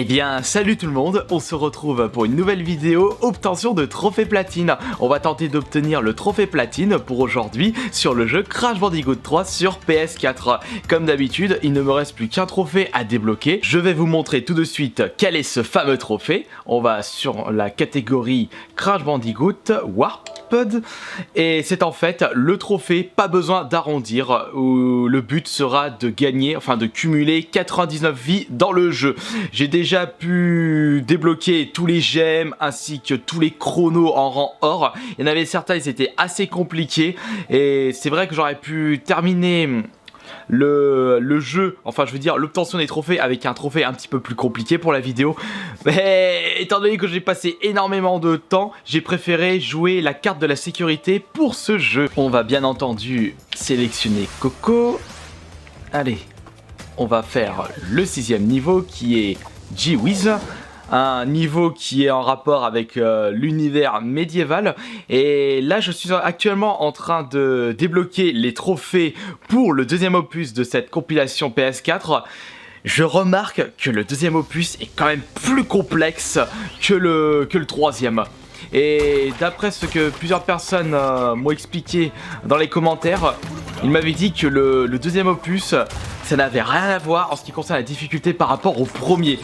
Eh bien, salut tout le monde, on se retrouve pour une nouvelle vidéo obtention de trophée platine. On va tenter d'obtenir le trophée platine pour aujourd'hui sur le jeu Crash Bandicoot 3 sur PS4. Comme d'habitude, il ne me reste plus qu'un trophée à débloquer. Je vais vous montrer tout de suite quel est ce fameux trophée. On va sur la catégorie Crash Bandicoot Warped. Et c'est en fait le trophée, pas besoin d'arrondir, où le but sera de gagner, enfin de cumuler 99 vies dans le jeu. J'ai déjà pu débloquer tous les gemmes ainsi que tous les chronos en rang or. Il y en avait certains, ils étaient assez compliqués et c'est vrai que j'aurais pu terminer le jeu, enfin je veux dire l'obtention des trophées avec un trophée un petit peu plus compliqué pour la vidéo, mais étant donné que j'ai passé énormément de temps, j'ai préféré jouer la carte de la sécurité pour ce jeu. On va bien entendu sélectionner Coco. Allez, on va faire le 6e niveau qui est G-Wiz, un niveau qui est en rapport avec l'univers médiéval. Et là je suis actuellement en train de débloquer les trophées pour le deuxième opus de cette compilation PS4. Je remarque que le deuxième opus est quand même plus complexe que le troisième. Et d'après ce que plusieurs personnes m'ont expliqué dans les commentaires, ils m'avaient dit que le deuxième opus, ça n'avait rien à voir en ce qui concerne la difficulté par rapport au premier.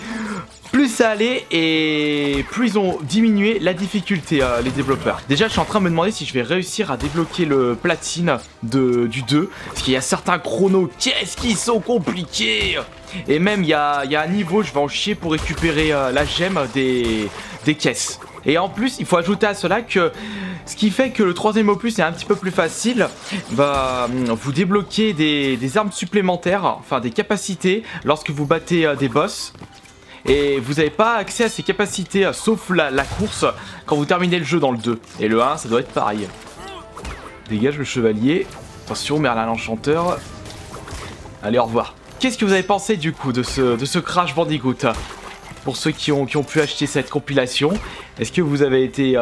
Plus ça allait et plus ils ont diminué la difficulté, les développeurs. Déjà, je suis en train de me demander si je vais réussir à débloquer le platine du 2. Parce qu'il y a certains chronos, qu'est-ce qu'ils sont compliqués! Et même, il y a un niveau, je vais en chier pour récupérer la gemme des caisses. Et en plus, il faut ajouter à cela que ce qui fait que le troisième opus est un petit peu plus facile, va vous débloquer des armes supplémentaires, enfin des capacités lorsque vous battez des boss. Et vous n'avez pas accès à ces capacités, sauf la course, quand vous terminez le jeu dans le 2. Et le 1, ça doit être pareil. Dégage le chevalier. Attention, Merlin l'enchanteur. Allez, au revoir. Qu'est-ce que vous avez pensé du coup de ce Crash Bandicoot? Pour ceux qui ont pu acheter cette compilation, est-ce que vous avez été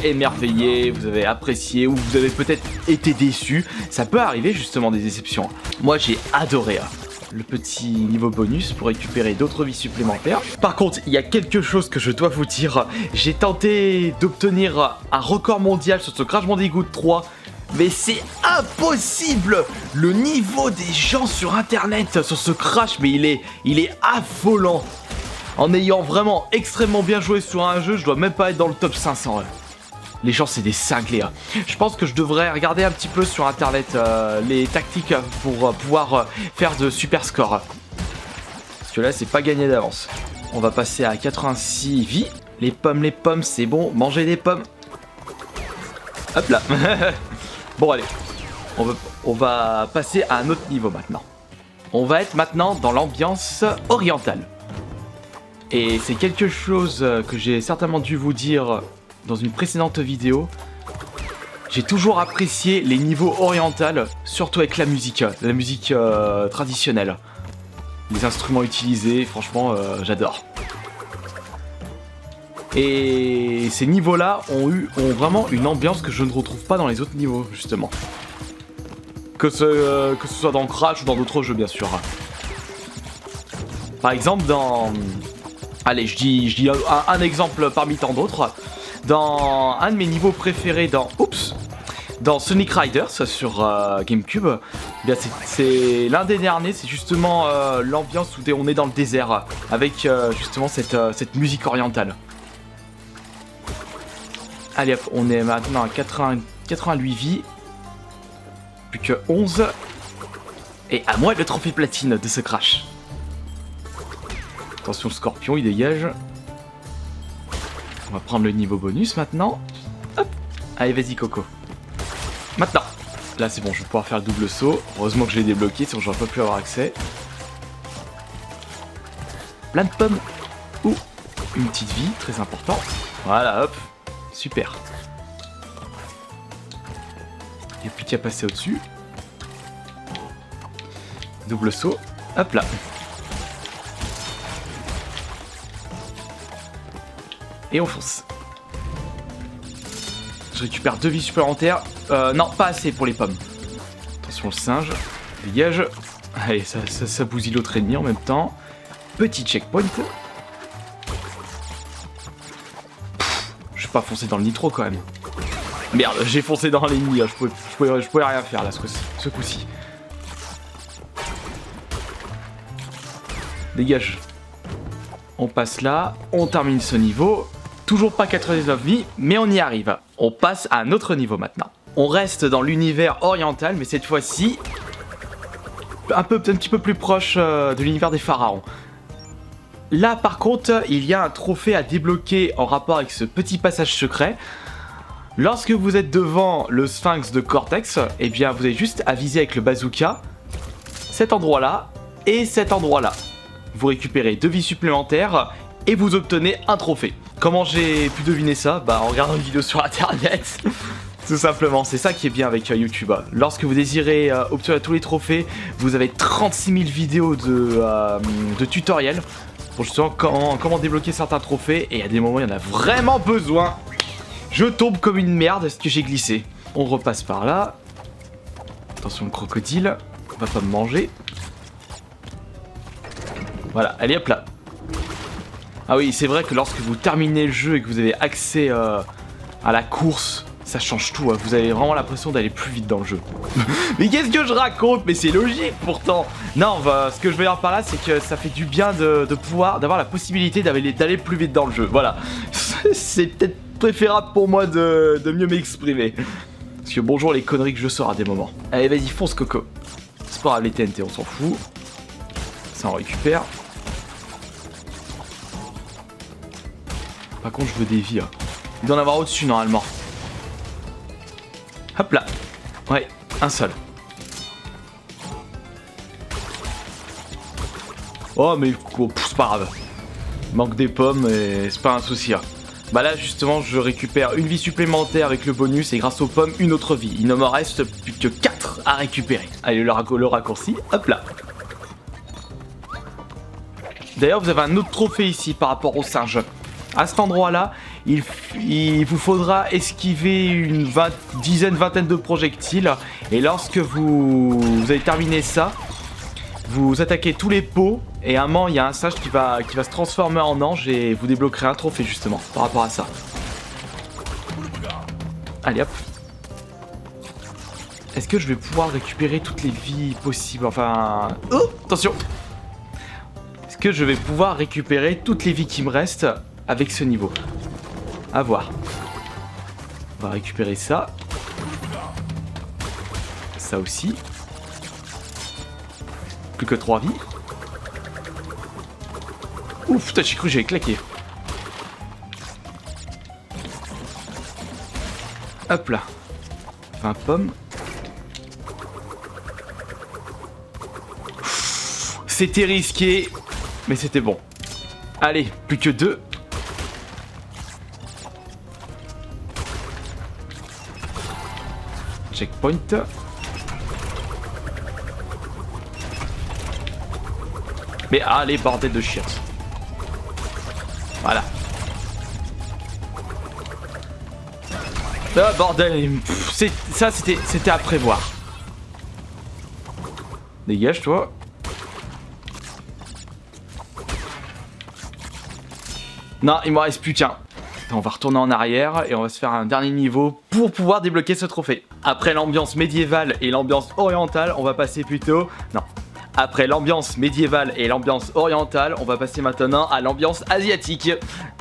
émerveillé, vous avez apprécié, ou vous avez peut-être été déçu? Ça peut arriver justement des déceptions. Moi j'ai adoré le petit niveau bonus pour récupérer d'autres vies supplémentaires. Par contre, il y a quelque chose que je dois vous dire. J'ai tenté d'obtenir un record mondial sur ce Crash Bandicoot 3, mais c'est impossible! Le niveau des gens sur internet sur ce Crash, mais il est affolant. En ayant vraiment extrêmement bien joué sur un jeu, je dois même pas être dans le top 500. Les gens, c'est des cinglés. Je pense que je devrais regarder un petit peu sur internet les tactiques pour pouvoir faire de super scores. Parce que là, c'est pas gagné d'avance. On va passer à 86 vies. Les pommes, c'est bon. Manger des pommes. Hop là. Bon, allez. On va passer à un autre niveau maintenant. On va être maintenant dans l'ambiance orientale. Et c'est quelque chose que j'ai certainement dû vous dire dans une précédente vidéo. J'ai toujours apprécié les niveaux orientaux, surtout avec la musique traditionnelle. Les instruments utilisés, franchement, j'adore. Et ces niveaux-là ont vraiment une ambiance que je ne retrouve pas dans les autres niveaux, justement. Que ce soit dans Crash ou dans d'autres jeux, bien sûr. Par exemple, dans... Allez, je dis un exemple parmi tant d'autres. Dans un de mes niveaux préférés dans Sonic Riders sur GameCube, eh bien c'est l'un des derniers, c'est justement l'ambiance où on est dans le désert, avec justement cette musique orientale. Allez hop, on est maintenant à 88 vies, plus que 11, et à moi le trophée platine de ce Crash. Attention, le scorpion, il dégage. On va prendre le niveau bonus maintenant. Hop. Allez, vas-y, Coco. Maintenant. Là, c'est bon, je vais pouvoir faire le double saut. Heureusement que je l'ai débloqué, sinon j'aurais pas pu avoir accès. Plein de pommes. Ouh. Une petite vie, très important. Voilà, hop. Super. Il n'y a plus qu'à passer au-dessus. Double saut. Hop là. Et on fonce. Je récupère 2 vies supplémentaires. Non, pas assez pour les pommes. Attention le singe. Dégage. Allez, ça bousille l'autre ennemi en même temps. Petit checkpoint. peux pas foncer dans le nitro quand même. Merde, j'ai foncé dans l'ennemi, je pouvais rien faire là ce coup-ci. Dégage. On passe là, on termine ce niveau. Toujours pas 99 vies, mais on y arrive. On passe à un autre niveau maintenant. On reste dans l'univers oriental, mais cette fois-ci, un petit peu plus proche de l'univers des pharaons. Là, par contre, il y a un trophée à débloquer en rapport avec ce petit passage secret. Lorsque vous êtes devant le sphinx de Cortex, eh bien, vous avez juste à viser avec le bazooka cet endroit-là et cet endroit-là. Vous récupérez 2 vies supplémentaires et vous obtenez un trophée. Comment j'ai pu deviner ça? Bah, en regardant une vidéo sur internet. Tout simplement, c'est ça qui est bien avec YouTube. Lorsque vous désirez obtenir tous les trophées, vous avez 36 000 vidéos de tutoriels pour justement comment débloquer certains trophées. Et à des moments, il y en a vraiment besoin. Je tombe comme une merde, est-ce que j'ai glissé? On repasse par là. Attention, le crocodile, on va pas me manger. Voilà, allez hop là. Ah oui, c'est vrai que lorsque vous terminez le jeu et que vous avez accès à la course, ça change tout, hein. Vous avez vraiment l'impression d'aller plus vite dans le jeu. Mais qu'est-ce que je raconte? Mais c'est logique pourtant. Non, ce que je veux dire par là, c'est que ça fait du bien d'avoir la possibilité d'aller plus vite dans le jeu. Voilà. C'est peut-être préférable pour moi de mieux m'exprimer. Parce que bonjour les conneries que je sors à des moments. Allez, vas-y, fonce Coco. C'est pas grave, les TNT, on s'en fout. Ça, on récupère. Par contre, je veux des vies. Hein. Il doit en avoir au-dessus normalement. Hop là. Ouais, un seul. Oh, mais c'est pas grave. Manque des pommes et c'est pas un souci. Hein. Bah là, justement, je récupère une vie supplémentaire avec le bonus et grâce aux pommes, une autre vie. Il ne me reste plus que 4 à récupérer. Allez, le raccourci. Hop là. D'ailleurs, vous avez un autre trophée ici par rapport au singe. À cet endroit-là, il vous faudra esquiver une vingtaine de projectiles. Et lorsque vous avez terminé ça, vous attaquez tous les pots. Et à un moment, il y a un singe qui va se transformer en ange. Et vous débloquerez un trophée justement par rapport à ça. Allez hop. Est-ce que je vais pouvoir récupérer toutes les vies possibles? Enfin... Oh, attention! Est-ce que je vais pouvoir récupérer toutes les vies qui me restent avec ce niveau? À voir. On va récupérer ça. Ça aussi. Plus que 3 vies. Ouf, putain, j'ai cru que j'avais claqué. Hop là. 20 pommes. C'était risqué, mais c'était bon. Allez, plus que 2. Checkpoint. Mais allez, bordel de chiottes. Voilà. Ah, bordel. Ça, c'était à prévoir. Dégage, toi. Non, il me reste plus qu'un. On va retourner en arrière et on va se faire un dernier niveau pour pouvoir débloquer ce trophée. Après l'ambiance médiévale et l'ambiance orientale, on va passer plutôt... Non. Après l'ambiance médiévale et l'ambiance orientale, on va passer maintenant à l'ambiance asiatique.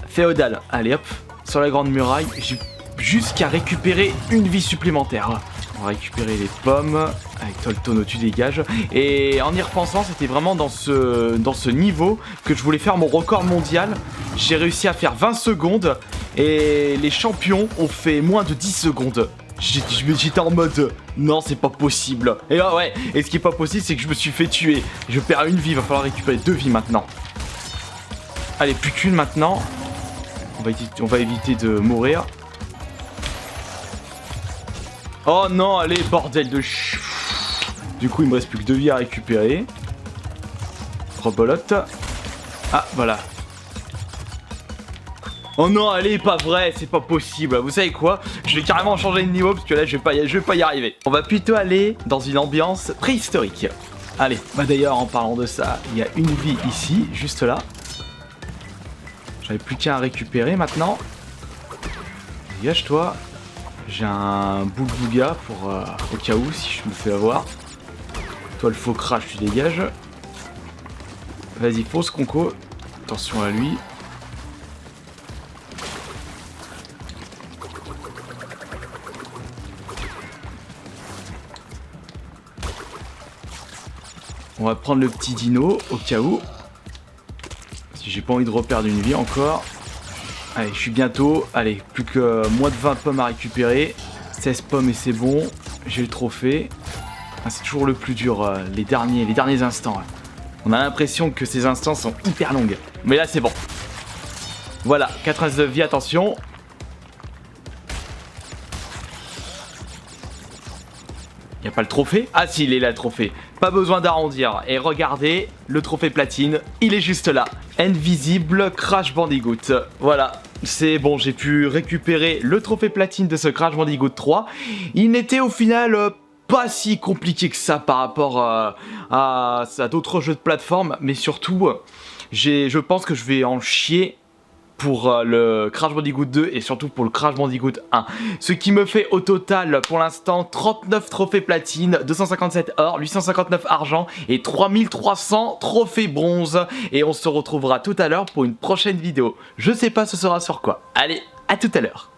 Féodale. Allez hop, sur la grande muraille, j'ai jusqu'à récupérer une vie supplémentaire. On va récupérer les pommes, avec toi le tonneau tu dégages. Et en y repensant, c'était vraiment dans ce niveau que je voulais faire mon record mondial. J'ai réussi à faire 20 secondes et les champions ont fait moins de 10 secondes. J'étais en mode non, c'est pas possible. Et là, ouais, et ce qui est pas possible, c'est que je me suis fait tuer. Je perds une vie, il va falloir récupérer 2 vies maintenant. Allez, plus qu'une maintenant. On va éviter de mourir. Oh non, allez, bordel de Du coup, il me reste plus que 2 vies à récupérer. Rebolote. Ah, voilà. Oh non, allez, pas vrai, c'est pas possible. Vous savez quoi? Je vais carrément changer de niveau parce que là, je vais pas y arriver. On va plutôt aller dans une ambiance préhistorique. Allez, bah d'ailleurs, en parlant de ça, il y a une vie ici, juste là. J'avais plus qu'à récupérer maintenant. Dégage toi. J'ai un boule bouga pour au cas où si je me fais avoir. Toi le faux crash tu dégages. Vas-y fonce Conco. Attention à lui. On va prendre le petit dino au cas où. Si j'ai pas envie de reperdre une vie encore. Allez, je suis bientôt. Allez, plus que moins de 20 pommes à récupérer. 16 pommes et c'est bon. J'ai le trophée. Ah, c'est toujours le plus dur, les derniers instants. Hein. On a l'impression que ces instants sont hyper longues. Mais là, c'est bon. Voilà, 89 vies, attention. Y a pas le trophée? Ah si, il est là le trophée. Pas besoin d'arrondir. Et regardez, le trophée platine, il est juste là. Invisible Crash Bandicoot. Voilà, c'est bon, j'ai pu récupérer le trophée platine de ce Crash Bandicoot 3. Il n'était au final pas si compliqué que ça par rapport à d'autres jeux de plateforme. Mais surtout, je pense que je vais en chier pour le Crash Bandicoot 2 et surtout pour le Crash Bandicoot 1. Ce qui me fait au total pour l'instant 39 trophées platine, 257 or, 859 argent et 3300 trophées bronze. Et on se retrouvera tout à l'heure pour une prochaine vidéo. Je sais pas ce sera sur quoi. Allez, à tout à l'heure.